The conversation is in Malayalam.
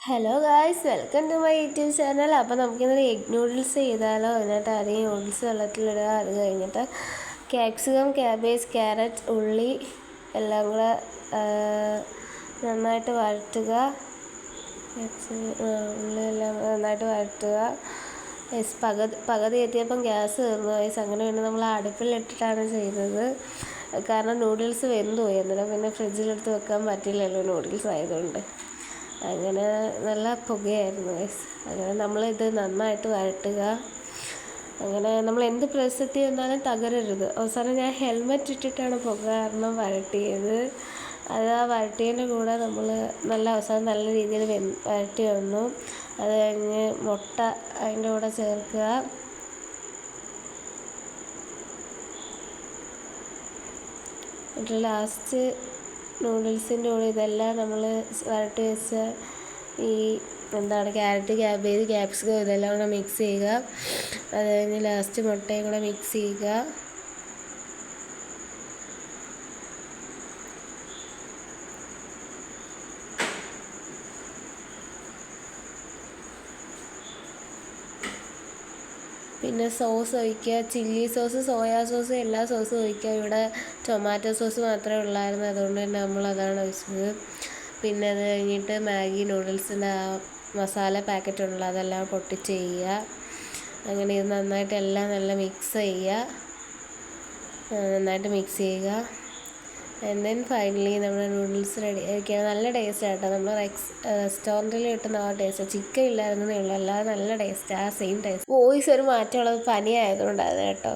Hello guys, welcome to my YouTube channel. അപ്പോൾ നമുക്കിന്നൊരു എഗ് നൂഡിൽസ് ചെയ്താലോ. അതിനായിട്ട് ആദ്യം നൂഡിൽസ് വെള്ളത്തിലിടുക. അത് കഴിഞ്ഞിട്ട് ക്യാപ്സിക്കം, ക്യാബേജ്, ക്യാരറ്റ്, ഉള്ളി എല്ലാം കൂടെ നന്നായിട്ട് വഴറ്റുക. ഉള്ളി എല്ലാം നന്നായിട്ട് വഴറ്റുക. പകുതി എത്തിയപ്പം ഗ്യാസ് തീർന്നു ഗൈസ്. അങ്ങനെ പിന്നെ നമ്മൾ അടുപ്പിലിട്ടിട്ടാണ് ചെയ്തത്. കാരണം നൂഡിൽസ് വെന്തു പോയി. അന്നേരം പിന്നെ ഫ്രിഡ്ജിലെടുത്ത് വെക്കാൻ പറ്റില്ലല്ലോ നൂഡിൽസ് ആയതുകൊണ്ട്. അങ്ങനെ നല്ല പുകയായിരുന്നു ഗൈസ്. അങ്ങനെ നമ്മളിത് നന്നായിട്ട് വഴട്ടുക. അങ്ങനെ നമ്മൾ എന്ത് പ്രസക്തി വന്നാലും തകരരുത്. അവസാനം ഞാൻ ഹെൽമെറ്റ് ഇട്ടിട്ടാണ് പുക കാരണം വഴട്ടിയത്. അത് ആ വഴട്ടിയതിൻ്റെ കൂടെ നമ്മൾ അവസാനം നല്ല രീതിയിൽ വഴട്ടി വന്നു. അത് കഴിഞ്ഞ് മുട്ട അതിൻ്റെ കൂടെ ചേർക്കുക. എന്നിട്ട് ലാസ്റ്റ് നൂഡിൽസിൻ്റെ കൂടെ ഇതെല്ലാം നമ്മൾ വരട്ടി വെച്ച ക്യാരറ്റ്, ക്യാബേജ്, ക്യാപ്സിക്കം ഇതെല്ലാം കൂടെ മിക്സ് ചെയ്യുക. അത് കഴിഞ്ഞ് ലാസ്റ്റ് മുട്ടയും കൂടെ മിക്സ് ചെയ്യുക. പിന്നെ സോസ് ഒഴിക്കുക. ചില്ലി സോസ്, സോയാ സോസ്, എല്ലാ സോസും ഒഴിക്കുക. ഇവിടെ ടൊമാറ്റോ സോസ് മാത്രമേ ഉള്ളായിരുന്നു, അതുകൊണ്ട് തന്നെ നമ്മളതാണ് ഒഴിച്ചത്. പിന്നെ അത് കഴിഞ്ഞിട്ട് മാഗി നൂഡിൽസിൻ്റെ ആ മസാല പാക്കറ്റ് ഉണ്ടല്ലോ, അതെല്ലാം പൊട്ടിച്ച് ചെയ്യുക. അങ്ങനെ ഇത് നന്നായിട്ട് എല്ലാം നല്ല മിക്സ് ചെയ്യുക. ആൻഡ് ദെൻ ഫൈനലി നമ്മുടെ നൂഡിൽസ് റെഡി ആയിരിക്കുകയാണ്. നല്ല ടേസ്റ്റ് ആട്ടോ. നമ്മൾ റെസ്റ്റോറൻറ്റിൽ കിട്ടുന്ന ആ ടേസ്റ്റ്. ചിക്കൻ ഇല്ലായിരുന്നേ ഉള്ളൂ, അല്ലാതെ നല്ല ടേസ്റ്റ്. ആ സെയിം ടേസ്റ്റ്. വോയിസ് ഒരു മാറ്റമുള്ളത് പനി ആയതുകൊണ്ടാണ് കേട്ടോ.